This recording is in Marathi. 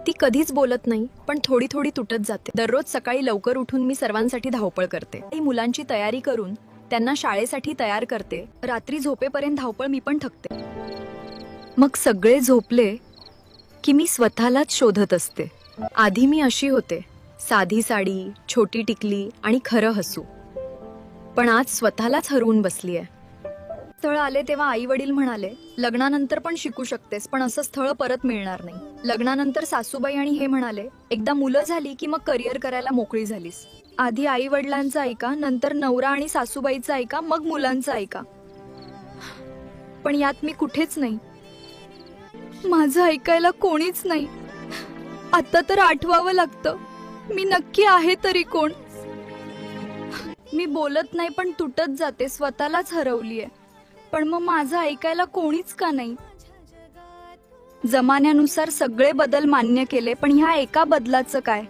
ती कधीच बोलत नाही, पण थोडी थोडी तुटत जाते. दररोज सकाळी लवकर उठून मी सर्वांसाठी धावपळ करते. ती मुलांची तयारी करून त्यांना शाळेसाठी तयार करते. रात्री झोपेपर्यंत धावपळ मी पण थकते. मग सगळे झोपले की मी स्वतःलाच शोधत असते. आधी मी अशी होते, साधी साडी, छोटी टिकली आणि खरं हसू. पण आज स्वतःलाच हरवून बसलीये. स्थळ आले तेव्हा आई वडील म्हणाले, लग्नानंतर पण शिकू शकतेस, पण असं स्थळ परत मिळणार नाही. लग्नानंतर सासूबाई आणि हे म्हणाले, एकदा मुलं झाली की मग करिअर करायला मोकळी झालीस. आधी आई वडिलांचं ऐका, नंतर नवरा आणि सासूबाईचं ऐका, मग मुलांचं ऐका. पण यात मी कुठेच नाही. माझं ऐकायला कोणीच नाही. आता तर आठवावं लागतं, मी नक्की आहे तरी कोण. मी बोलत नाही पण तुटत जाते, स्वतःलाच हरवलीये. पण मग माझं ऐकायला कोणीच का नाही. जमान्यानुसार सगळे बदल मान्य केले, पण ह्या एका बदलाचं काय.